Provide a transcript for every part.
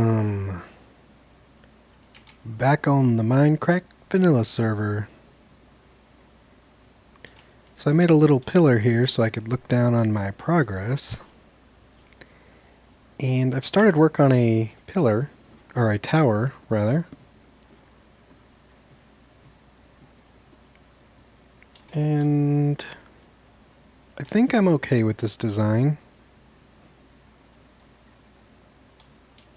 Welcome back on the MindCrack vanilla server. So I made a little pillar here so I could look down on my progress. And I've started work on a pillar, or a tower rather. And I think I'm okay with this design.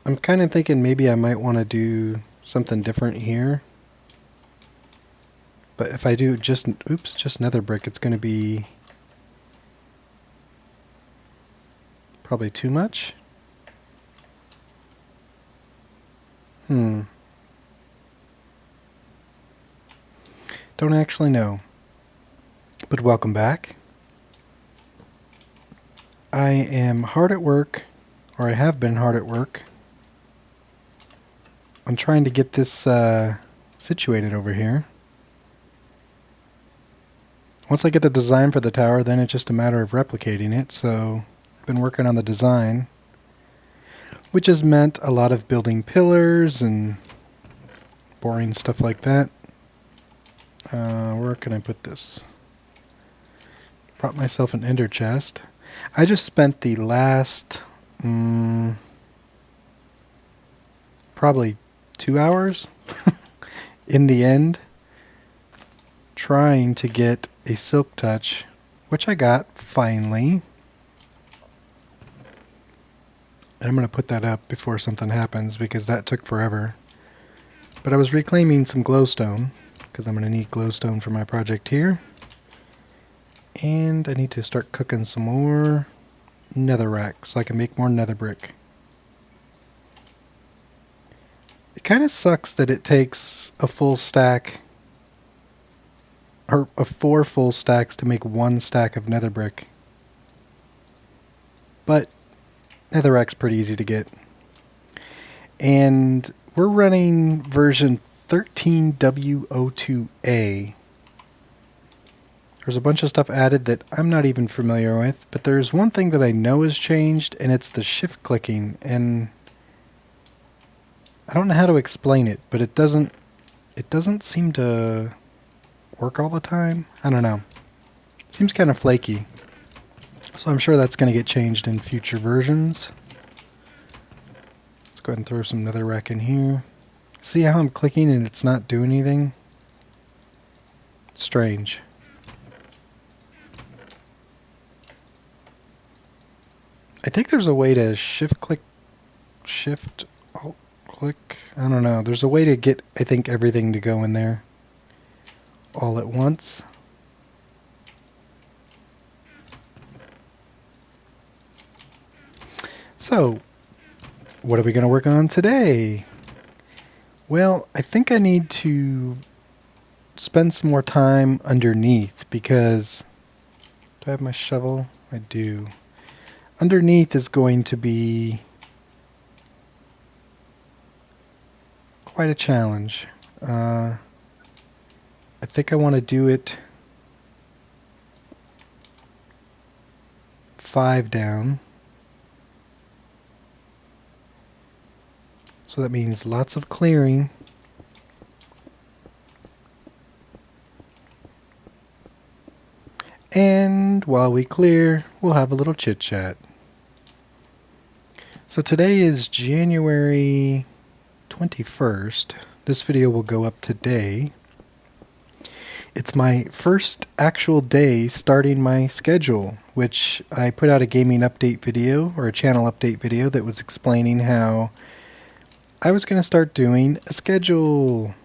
I'm kind of thinking maybe I might want to do something different here. But if I do just nether brick, it's going to be probably too much. Don't actually know. But welcome back. I am hard at work, or I have been hard at work, on trying to get this situated over here. Once I get the design for the tower, then it's just a matter of replicating it. So I've been working on the design, which has meant a lot of building pillars and boring stuff like that. Where can I put this? Brought myself an ender chest. I just spent the last probably 2 hours in the end trying to get a silk touch, which I got finally. And I'm going to put that up before something happens because that took forever. But I was reclaiming some glowstone because I'm going to need glowstone for my project here. And I need to start cooking some more netherrack so I can make more nether brick. It kind of sucks that it takes a full stack, or 4 full stacks to make 1 stack of nether brick. But netherrack's pretty easy to get. And we're running version 13W02A. There's a bunch of stuff added that I'm not even familiar with, but there's one thing that I know has changed, and it's the shift clicking, and I don't know how to explain it, but it doesn't seem to work all the time. I don't know. It seems kind of flaky. So I'm sure that's going to get changed in future versions. Let's go ahead and throw some netherrack in here. See how I'm clicking and it's not doing anything? Strange. I think there's a way to alt click. I don't know. There's a way to get, I think, everything to go in there all at once. So, what are we going to work on today? Well, I think I need to spend some more time underneath because... Do I have my shovel? I do. Underneath is going to be quite a challenge. I think I want to do it 5 down. So that means lots of clearing. And while we clear, we'll have a little chit chat. So today is January 21st. This video will go up today. It's my first actual day starting my schedule, which I put out a gaming update video, or a channel update video, that was explaining how I was going to start doing a schedule.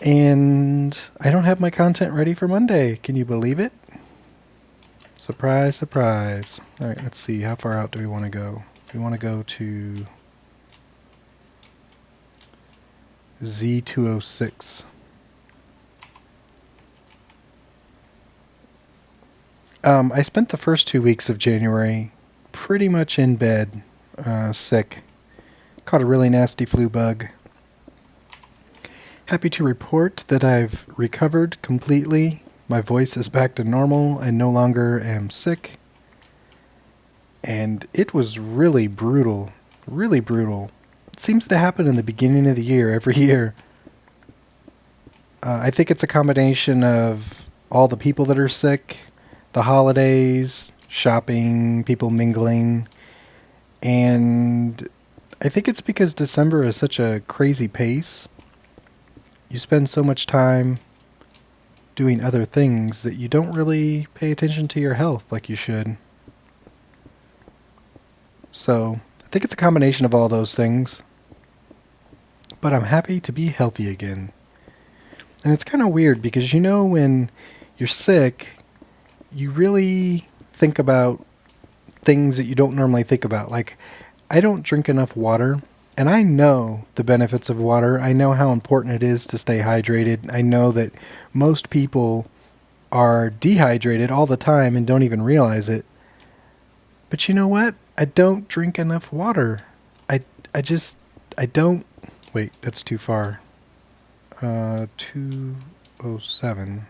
And I don't have my content ready for Monday. Can you believe it? Surprise, surprise. Alright, let's see. How far out do we want to go? We want to go to Z206. I spent the first 2 weeks of January pretty much in bed, sick. Caught a really nasty flu bug. Happy to report that I've recovered completely. My voice is back to normal. I no longer am sick. and it was really brutal. Really brutal. It seems to happen in the beginning of the year, every year. I think it's a combination of all the people that are sick, the holidays, shopping, people mingling, and I think it's because December is such a crazy pace. You spend so much time doing other things that you don't really pay attention to your health like you should. So, I think it's a combination of all those things. But I'm happy to be healthy again. And it's kind of weird because when you're sick, you really think about things that you don't normally think about. Like, I don't drink enough water, and I know the benefits of water. I know how important it is to stay hydrated. I know that most people are dehydrated all the time and don't even realize it. But you know what? I don't drink enough water. I don't... Wait, that's too far. 207.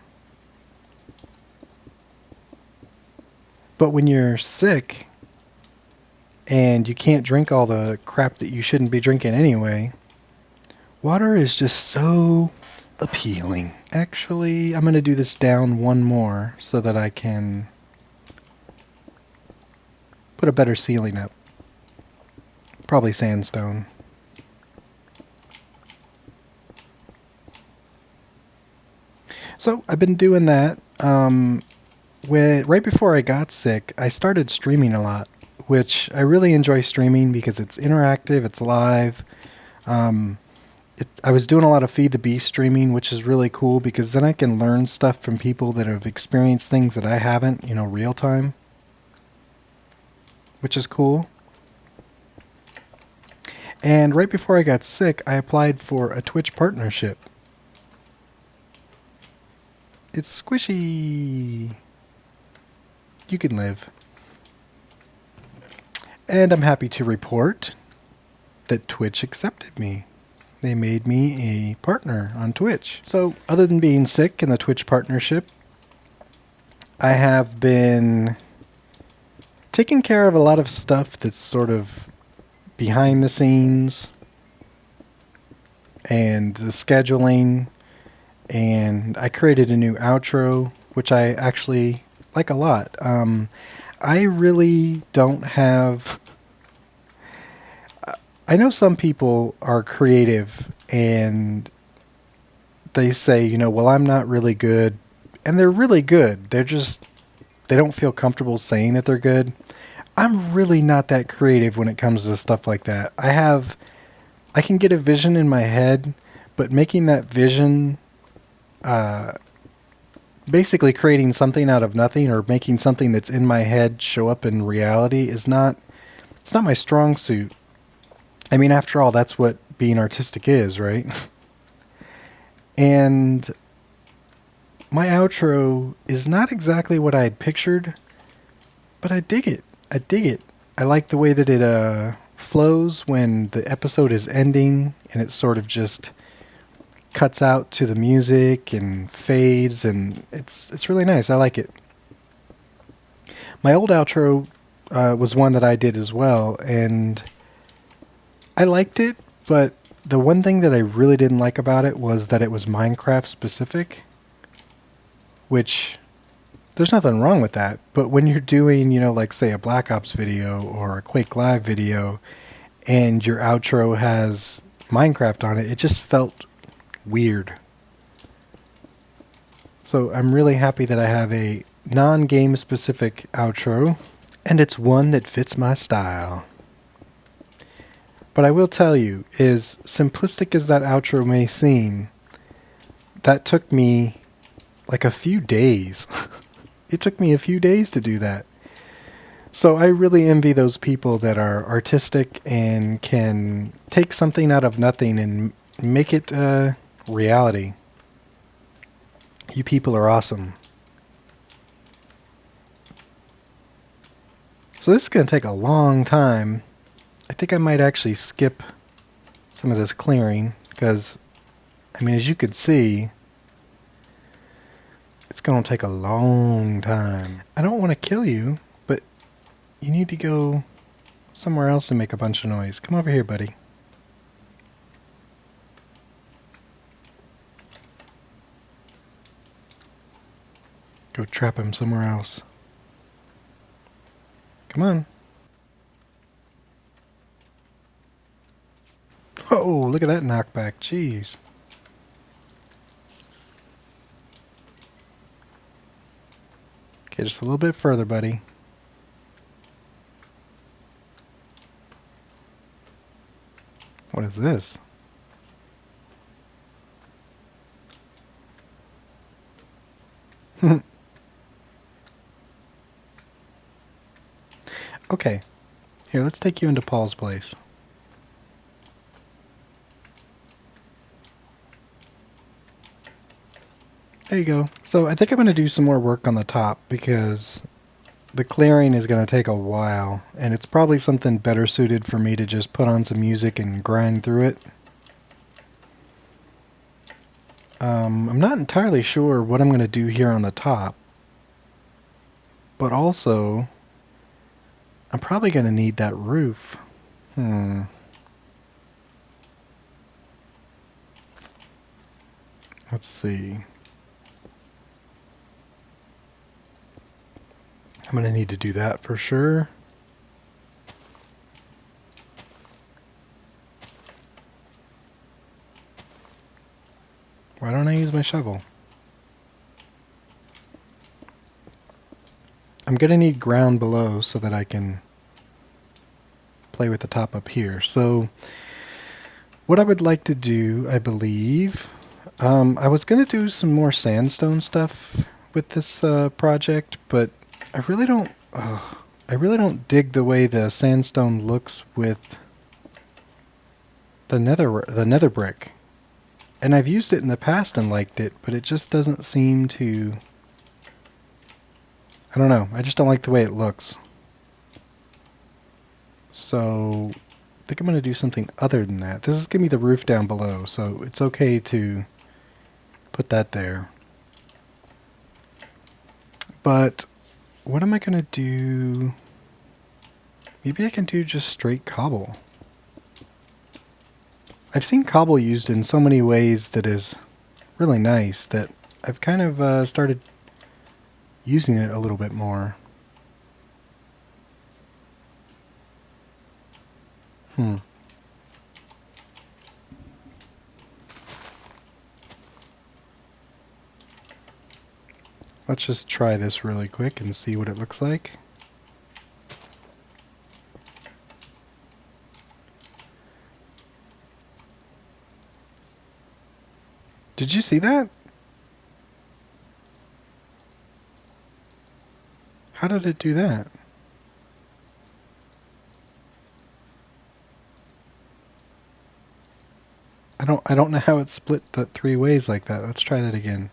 But when you're sick and you can't drink all the crap that you shouldn't be drinking anyway, water is just so appealing. Actually, I'm going to do this down one more so that I can put a better ceiling up. Probably sandstone. So I've been doing that. Right before I got sick, I started streaming a lot, which I really enjoy streaming because it's interactive, it's live. I was doing a lot of Feed the Beast streaming, which is really cool because then I can learn stuff from people that have experienced things that I haven't, real time, which is cool. And right before I got sick, I applied for a Twitch partnership. It's squishy. You can live. And I'm happy to report that Twitch accepted me. They made me a partner on Twitch. So, other than being sick in the Twitch partnership, I have been taking care of a lot of stuff that's sort of behind the scenes and the scheduling. And I created a new outro, which I actually like a lot. I really don't have... I know some people are creative and they say, well, I'm not really good. And they're really good. They don't feel comfortable saying that they're good. I'm really not that creative when it comes to stuff like that. I can get a vision in my head, but making that vision... basically creating something out of nothing or making something that's in my head show up in reality it's not my strong suit. I mean, after all, that's what being artistic is, right? And my outro is not exactly what I had pictured, but I dig it. I like the way that it flows when the episode is ending and it sort of just cuts out to the music and fades, and it's really nice. I like it. My old outro was one that I did as well, and I liked it, but the one thing that I really didn't like about it was that it was Minecraft specific, which there's nothing wrong with that, but when you're doing, like say a Black Ops video or a Quake Live video and your outro has Minecraft on it, it just felt weird. So I'm really happy that I have a non-game specific outro, and it's one that fits my style. But I will tell you, as simplistic as that outro may seem, that took me like a few days. It took me a few days to do that. So I really envy those people that are artistic and can take something out of nothing and make it reality. You people are awesome. So this is going to take a long time. I think I might actually skip some of this clearing because, as you could see, it's going to take a long time. I don't want to kill you, but You need to go somewhere else and make a bunch of noise. Come over here, buddy. Go trap him somewhere else. Come on. Oh, look at that knockback. Jeez. Okay, just a little bit further, buddy. What is this? Okay. Here, let's take you into Paul's place. There you go. So I think I'm going to do some more work on the top because the clearing is going to take a while, and it's probably something better suited for me to just put on some music and grind through it. I'm not entirely sure what I'm going to do here on the top, but also I'm probably going to need that roof. Let's see. I'm going to need to do that for sure. Why don't I use my shovel? I'm going to need ground below so that I can play with the top up here. So what I would like to do, I believe, I was going to do some more sandstone stuff with this project, but I really don't dig the way the sandstone looks with the nether brick. And I've used it in the past and liked it, but it just doesn't seem to... I don't know. I just don't like the way it looks. So I think I'm going to do something other than that. This is going to be the roof down below, so it's okay to put that there. But what am I going to do? Maybe I can do just straight cobble. I've seen cobble used in so many ways that is really nice that I've kind of started using it a little bit more. Let's just try this really quick and see what it looks like. Did you see that? How did it do that? I don't know how it split the 3 ways like that. Let's try that again.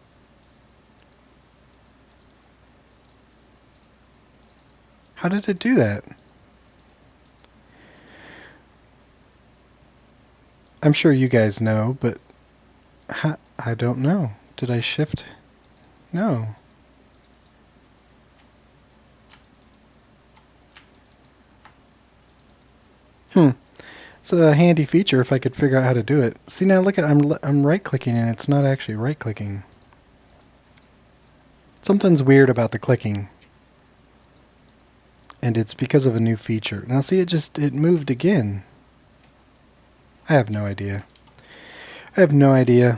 How did it do that? I'm sure you guys know, but I don't know. Did I shift? No. It's a handy feature if I could figure out how to do it. See now, look at I'm right-clicking and it's not actually right-clicking. Something's weird about the clicking. And it's because of a new feature. Now see, it moved again. I have no idea. I have no idea.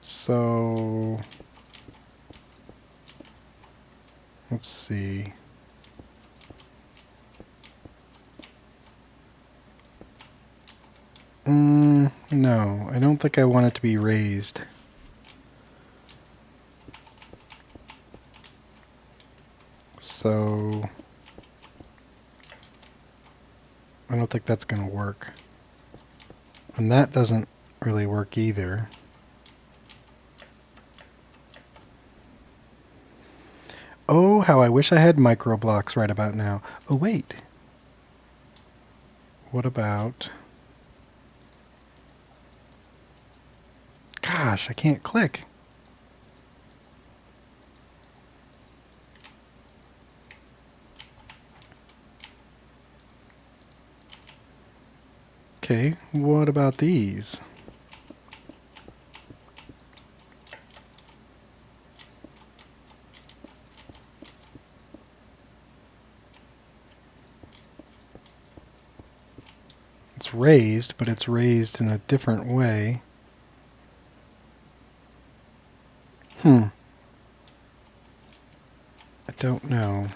So let's see. No, I don't think I want it to be raised. So I don't think that's going to work. And that doesn't really work either. Oh, how I wish I had micro blocks right about now. Oh, wait. What about... Gosh, I can't click. Okay, what about these? It's raised, but it's raised in a different way. I don't know.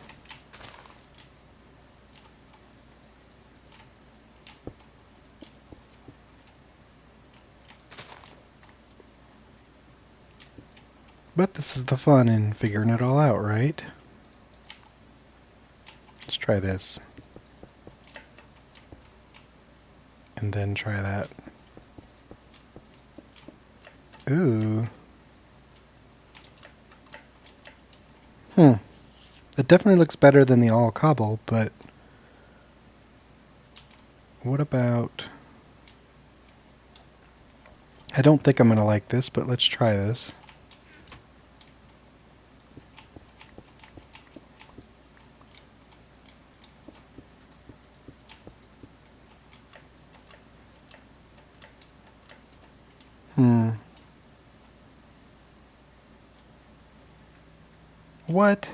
But this is the fun in figuring it all out, right? Let's try this. And then try that. Ooh. It definitely looks better than the all cobble, but what about... I don't think I'm going to like this, but let's try this. What?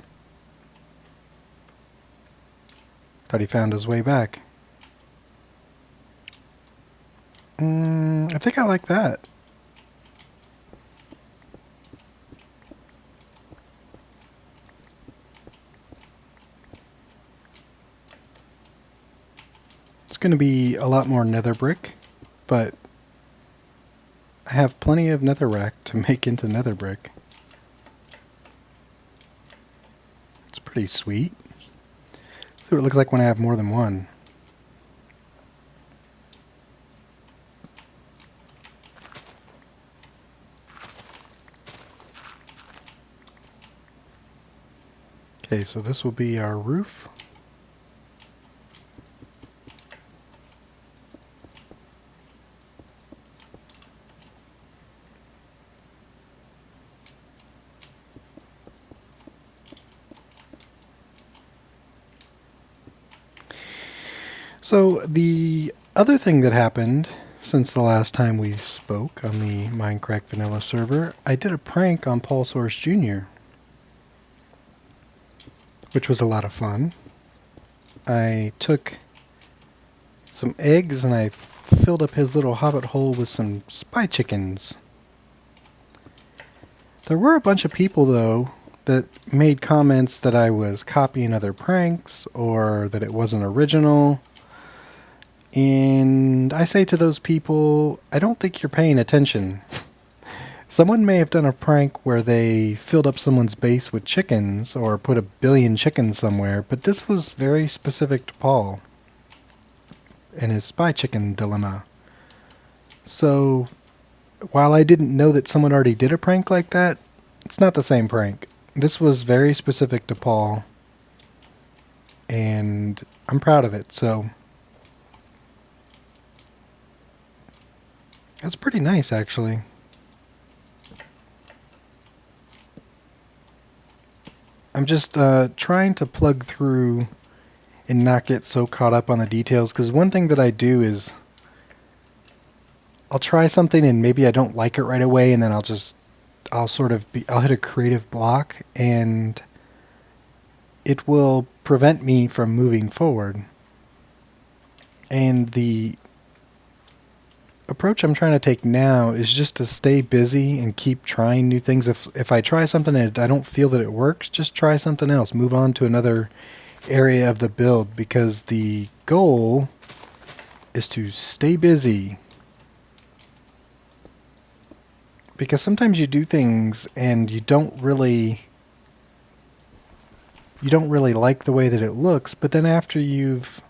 Thought he found his way back. I think I like that. It's going to be a lot more nether brick, but I have plenty of netherrack to make into nether brick. It's pretty sweet. See what it looks like when I have more than one. Okay, so this will be our roof. So the other thing that happened since the last time we spoke on the MindCrack vanilla server, I did a prank on Paul Source Jr., which was a lot of fun. I took some eggs and I filled up his little hobbit hole with some spy chickens. There were a bunch of people, though, that made comments that I was copying other pranks or that it wasn't original. And I say to those people, I don't think you're paying attention. Someone may have done a prank where they filled up someone's base with chickens or put 1 billion chickens somewhere, but this was very specific to Paul and his spy chicken dilemma. So, while I didn't know that someone already did a prank like that, it's not the same prank. This was very specific to Paul, and I'm proud of it, so... That's pretty nice, actually. I'm just trying to plug through and not get so caught up on the details, because one thing that I do is I'll try something and maybe I don't like it right away, and then I'll hit a creative block, and it will prevent me from moving forward. And the approach I'm trying to take now is just to stay busy and keep trying new things. If I try something and I don't feel that it works, just try something else. Move on to another area of the build, because the goal is to stay busy. Because sometimes you do things and you don't really like the way that it looks, but then after you've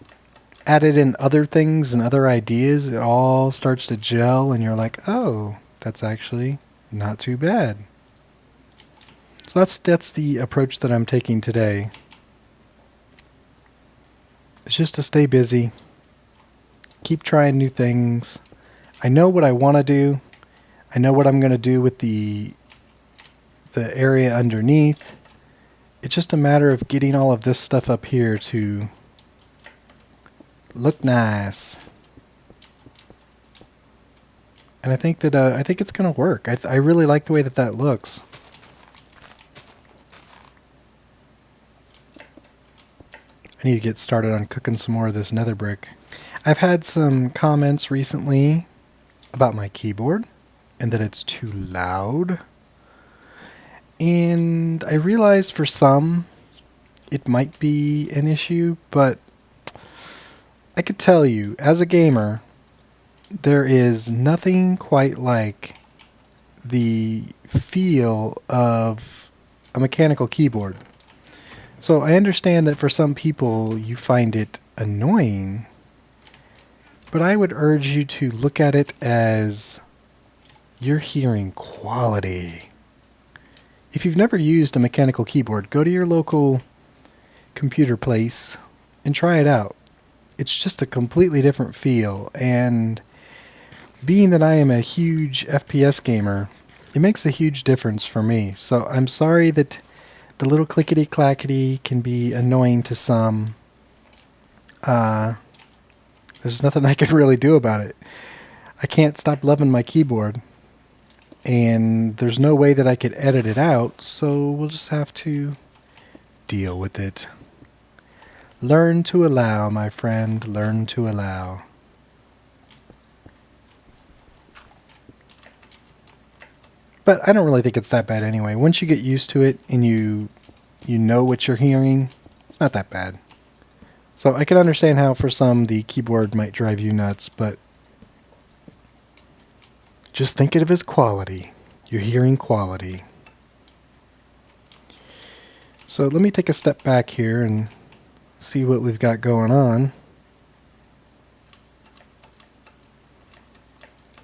added in other things and other ideas, it all starts to gel and you're like, oh, that's actually not too bad. So that's the approach that I'm taking today. It's just to stay busy, keep trying new things. I know what I want to do. I know what I'm going to do with the area underneath. It's just a matter of getting all of this stuff up here to look nice. And I think that I think it's going to work. I really like the way that that looks. I need to get started on cooking some more of this nether brick. I've had some comments recently about my keyboard and that it's too loud. And I realize for some it might be an issue, but I could tell you, as a gamer, there is nothing quite like the feel of a mechanical keyboard. So I understand that for some people you find it annoying, but I would urge you to look at it as you're hearing quality. If you've never used a mechanical keyboard, go to your local computer place and try it out. It's just a completely different feel, and being that I am a huge FPS gamer, it makes a huge difference for me. So I'm sorry that the little clickety-clackety can be annoying to some. There's nothing I can really do about it. I can't stop loving my keyboard, and there's no way that I could edit it out, so we'll just have to deal with it. Learn to allow, my friend. Learn to allow. But I don't really think it's that bad anyway. Once you get used to it and you know what you're hearing, it's not that bad. So I can understand how for some the keyboard might drive you nuts, but just think of it as quality. You're hearing quality. So let me take a step back here and see what we've got going on.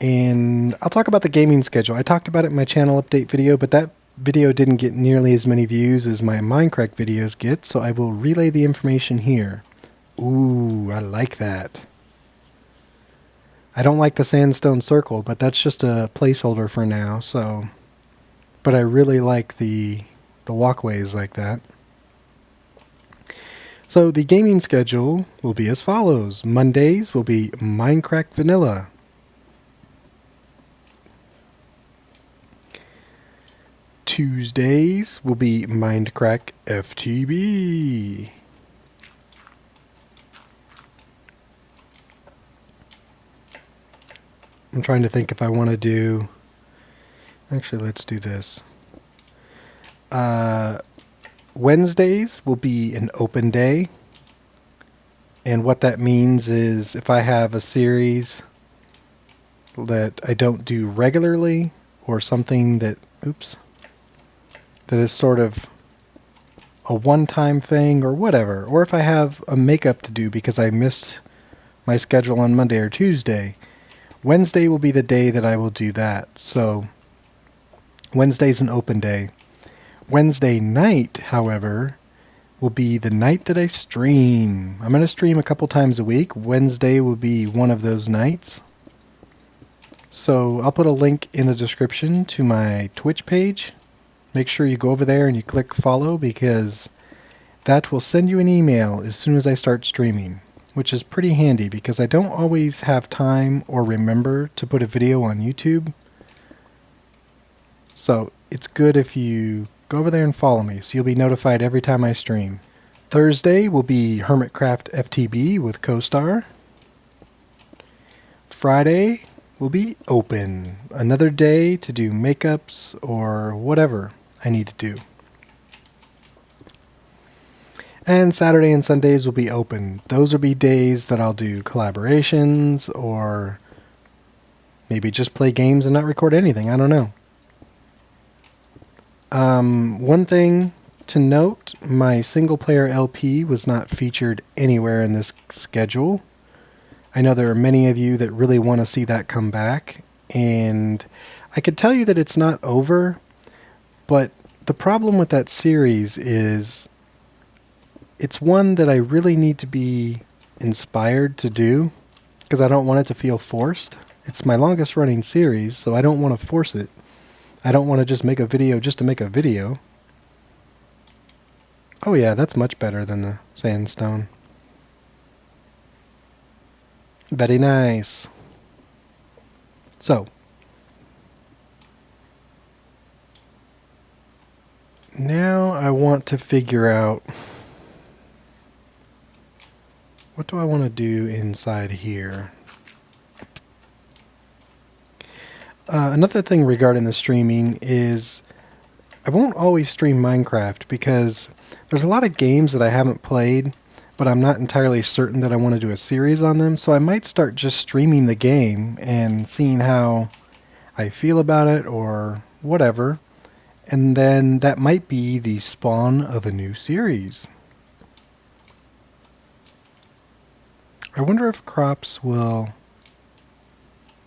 And I'll talk about the gaming schedule. I talked about it in my channel update video, but that video didn't get nearly as many views as my MindCrack videos get, so I will relay the information here. Ooh, I like that. I don't like the sandstone circle, but that's just a placeholder for now, so... But I really like the walkways like that. So the gaming schedule will be as follows. Mondays will be MindCrack Vanilla. Tuesdays will be MindCrack FTB. I'm trying to think if I want to do... Actually, let's do this. Wednesdays will be an open day. And what that means is if I have a series that I don't do regularly, or something that... Oops. That is sort of a one-time thing or whatever. Or if I have a makeup to do because I missed my schedule on Monday or Tuesday, Wednesday will be the day that I will do that. So Wednesday's an open day. Wednesday night, however, will be the night that I stream. I'm going to stream a couple times a week. Wednesday will be one of those nights. So I'll put a link in the description to my Twitch page. Make sure you go over there and you click follow, because that will send you an email as soon as I start streaming, which is pretty handy because I don't always have time or remember to put a video on YouTube. So it's good if you go over there and follow me, so you'll be notified every time I stream. Thursday will be Hermitcraft FTB with CoStar. Friday will be open. Another day to do makeups or whatever I need to do. And Saturday and Sundays will be open. Those will be days that I'll do collaborations or maybe just play games and not record anything. I don't know. One thing to note, my single player LP was not featured anywhere in this schedule. I know there are many of you that really want to see that come back, and I could tell you that it's not over, but the problem with that series is it's one that I really need to be inspired to do, because I don't want it to feel forced. It's my longest running series, so I don't want to force it. I don't want to just make a video just to make a video. Oh yeah, that's much better than the sandstone. Very nice. So, Now I want to figure out, what do I want to do inside here? Another thing regarding the streaming is I won't always stream Minecraft because there's a lot of games that I haven't played, but I'm not entirely certain that I want to do a series on them, so I might start just streaming the game and seeing how I feel about it or whatever, and then that might be the spawn of a new series. I wonder if crops will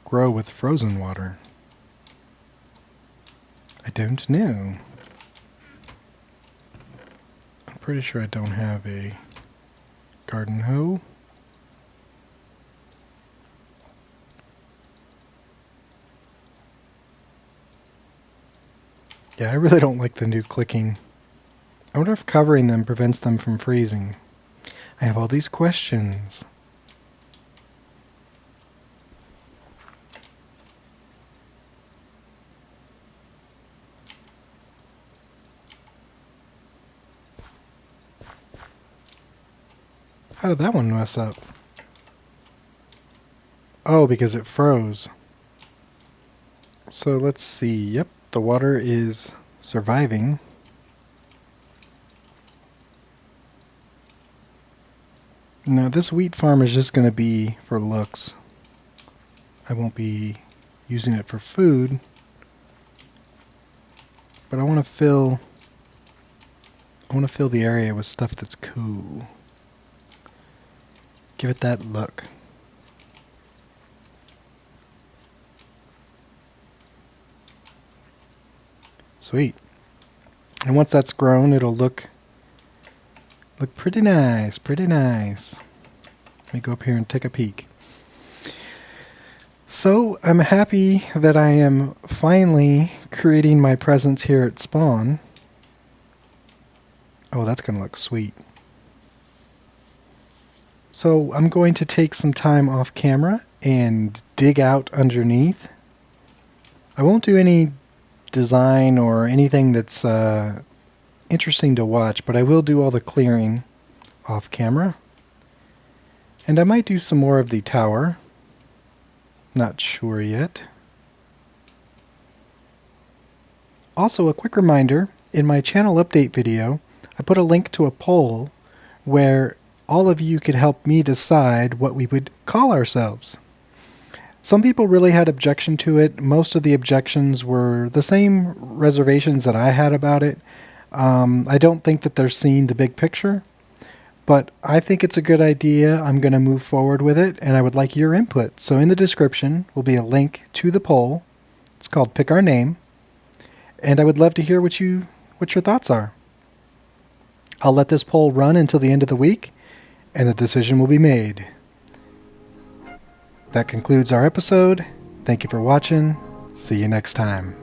grow with frozen water. I don't know. I'm pretty sure I don't have a garden hoe. Yeah, I really don't like the new clicking. I wonder if covering them prevents them from freezing. I have all these questions. How did that one mess up? Oh, because it froze. So let's see. Yep, the water is surviving. Now this wheat farm is just going to be for looks. I won't be using it for food. But I want to fill the area with stuff that's cool. Give it that look. Sweet. And once that's grown, it'll look pretty nice, pretty nice. Let me go up here and take a peek. So I'm happy that I am finally creating my presence here at spawn. Oh, that's going to look sweet. So I'm going to take some time off camera and dig out underneath. I won't do any design or anything that's interesting to watch, but I will do all the clearing off camera. And I might do some more of the tower. Not sure yet. Also, a quick reminder, in my channel update video, I put a link to a poll where all of you could help me decide what we would call ourselves. Some people really had objection to it. Most of the objections were the same reservations that I had about it. I don't think that they're seeing the big picture, but I think it's a good idea. I'm going to move forward with it, and I would like your input. So in the description will be a link to the poll. It's called Pick Our Name, and I would love to hear what your thoughts are. I'll let this poll run until the end of the week, and the decision will be made. That concludes our episode. Thank you for watching. See you next time.